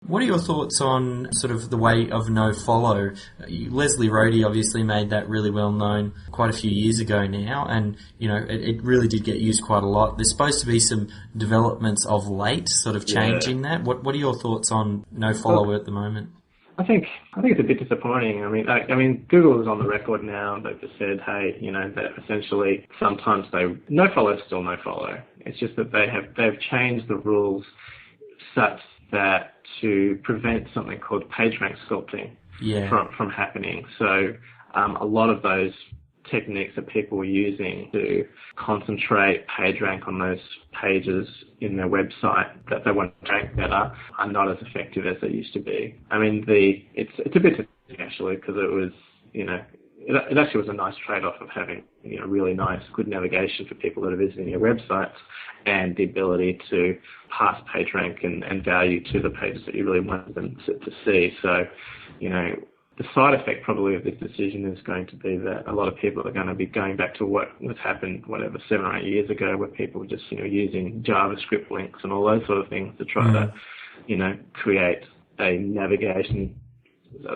What are your thoughts on sort of the way of no follow? Leslie Rohde obviously made that really well known quite a few years ago now, and it really did get used quite a lot. There's supposed to be some developments of late, sort of changing that. What are your thoughts on no follow at the moment? I think it's a bit disappointing. I mean, Google is on the record now. They've just said, hey, that essentially sometimes no follow is still no follow. It's just that they've changed the rules such that to prevent something called PageRank sculpting from happening. So a lot of those techniques that people were using to concentrate PageRank on those pages in their website that they want to rank better are not as effective as they used to be. I mean, it's a bit actually, because it was, it actually was a nice trade-off of having, really nice, good navigation for people that are visiting your websites and the ability to pass PageRank and value to the pages that you really want them to see. So, the side effect probably of this decision is going to be that a lot of people are going to be going back to what was happened, 7 or 8 years ago, where people were just, using JavaScript links and all those sort of things to try to, create a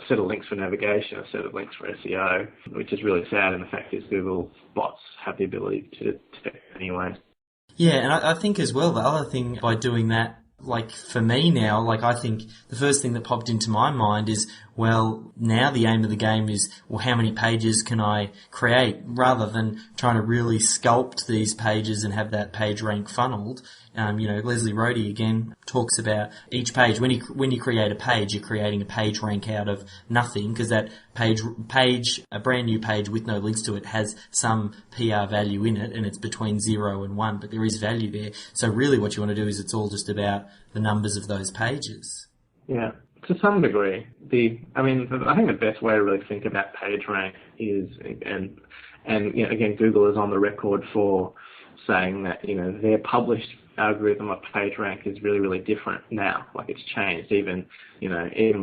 set of links for navigation, a set of links for SEO, which is really sad. And the fact is Google bots have the ability to detect anyway. Yeah, and I think as well, the other thing by doing that, like for me now, like I think the first thing that popped into my mind is, well, now the aim of the game is, well, how many pages can I create, rather than trying to really sculpt these pages and have that page rank funneled. Leslie Rohde again talks about each page. When you create a page, you're creating a page rank out of nothing, because that page, a brand new page with no links to it, has some PR value in it, and it's between 0 and 1, but there is value there. So really what you want to do is it's all just about the numbers of those pages. Yeah, to some degree. I think the best way to really think about PageRank is, and again, Google is on the record for saying that, their published algorithm of PageRank is really, really different now. Like, it's changed. Even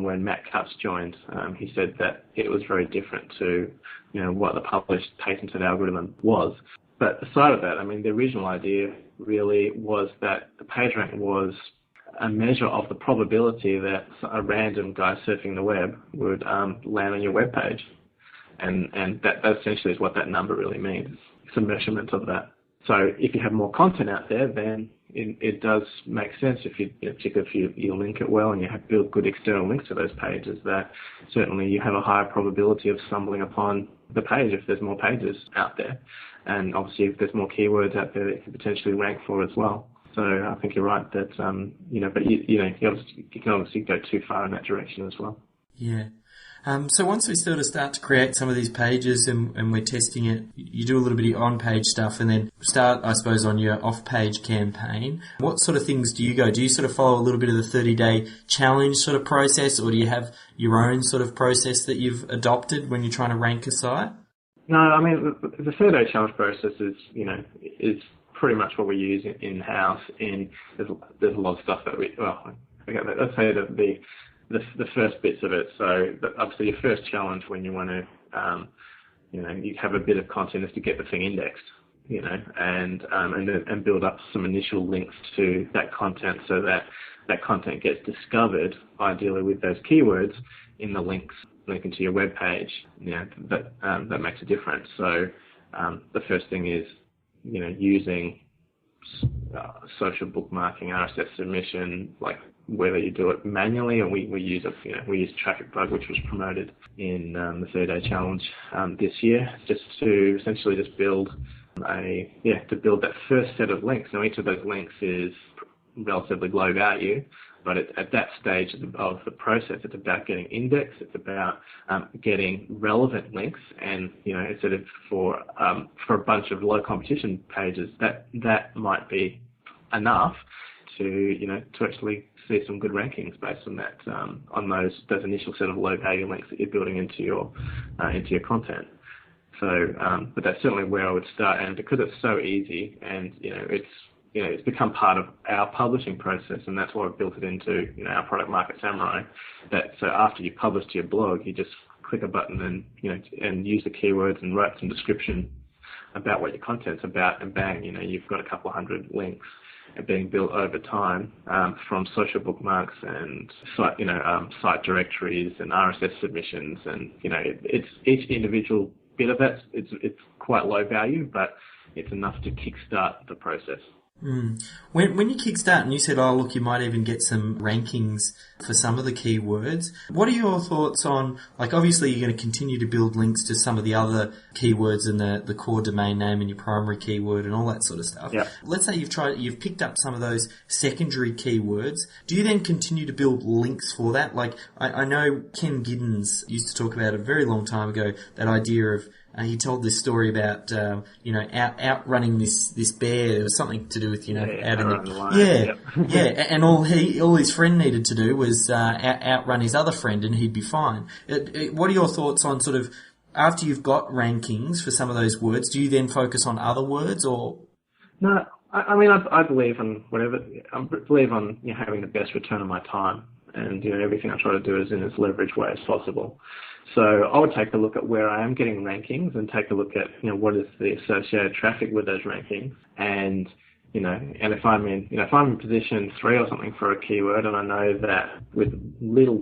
when Matt Cutts joined, he said that it was very different to, what the published patented algorithm was. But aside of that, the original idea really was that the PageRank was a measure of the probability that a random guy surfing the web would land on your web page. And that essentially is what that number really means. It's a measurement of that. So if you have more content out there, then it does make sense, particularly if you link it well and you have built good external links to those pages, that certainly you have a higher probability of stumbling upon the page if there's more pages out there. And obviously if there's more keywords out there that you can potentially rank for as well. So I think you're right that, but you can obviously go too far in that direction as well. Yeah. So once we sort of start to create some of these pages and we're testing it, you do a little bit of on-page stuff and then start, I suppose, on your off-page campaign. What sort of things do you go? Do you sort of follow a little bit of the 30-day challenge sort of process, or do you have your own sort of process that you've adopted when you're trying to rank a site? No, the 30-day challenge process is pretty much what we use in-house. There's a lot of stuff that let's say that the first bits of it. So obviously your first challenge when you want to, you have a bit of content is to get the thing indexed, and build up some initial links to that content so that content gets discovered, ideally with those keywords in the linking to your web page. That makes a difference. So the first thing is, using social bookmarking, RSS submission, like whether you do it manually or we use Traffic Bug, which was promoted in the 30-day challenge this year, just to essentially just build that first set of links. Now each of those links is relatively low value, but at that stage of the process, it's about getting indexed, it's about getting relevant links, and instead of for a bunch of low competition pages, that might be enough to actually see some good rankings based on that on those initial set of low value links that you're building into your content. So, but that's certainly where I would start, and because it's so easy, and it's become part of our publishing process, and that's why we've built it into our product Market Samurai. So after you publish to your blog, you just click a button and use the keywords and write some description about what your content's about, and bang, you've got a couple of hundred links. being built over time from social bookmarks and site directories and RSS submissions, and it's each individual bit of it. It's quite low value, but it's enough to kickstart the process. Mm. When you kickstart, and you said, oh look, you might even get some rankings for some of the keywords. What are your thoughts on, like, obviously you're going to continue to build links to some of the other keywords and the core domain name and your primary keyword and all that sort of stuff. Yep. Let's say you've picked up some of those secondary keywords. Do you then continue to build links for that? Like, I know Ken Giddens used to talk about a very long time ago, that idea of, he told this story about, outrunning this bear. There was something to do with, out in the line. Yeah. And all his friend needed to do was outrun his other friend, and he'd be fine. What are your thoughts on sort of, after you've got rankings for some of those words, do you then focus on other words, or? No, I believe on whatever. I believe on having the best return on my time, and everything I try to do is in as leveraged way as possible. So I would take a look at where I am getting rankings and take a look at what is the associated traffic with those rankings, and and if I'm in position 3 or something for a keyword, and I know that with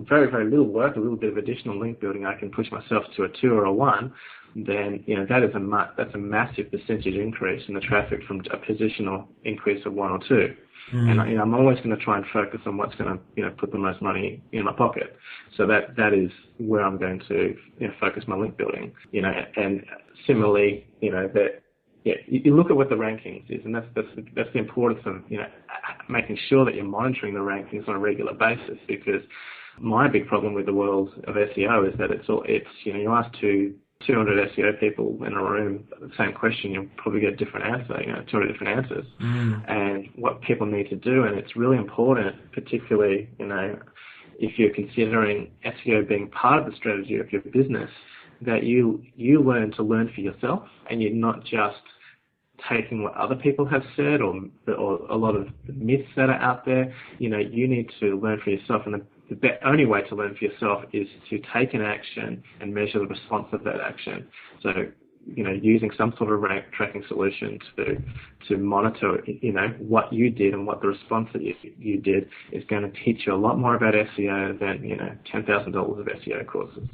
very very little work, a little bit of additional link building, I can push myself to a 2 or a 1, then that's a massive percentage increase in the traffic from a positional increase of 1 or 2. And I'm always going to try and focus on what's going to put the most money in my pocket. So that is where I'm going to focus my link building. And similarly, you look at what the rankings is, and that's the importance of making sure that you're monitoring the rankings on a regular basis. Because my big problem with the world of SEO is that you ask 200 SEO people in a room the same question, you'll probably get a different answer, 200 different answers. And what people need to do, and it's really important, particularly, if you're considering SEO being part of the strategy of your business, that you learn for yourself, and you're not just taking what other people have said or a lot of myths that are out there. You need to learn for yourself, and the only way to learn for yourself is to take an action and measure the response of that action. So, using some sort of rank tracking solution to monitor, what you did and what the response that you did is going to teach you a lot more about SEO than, $10,000 of SEO courses.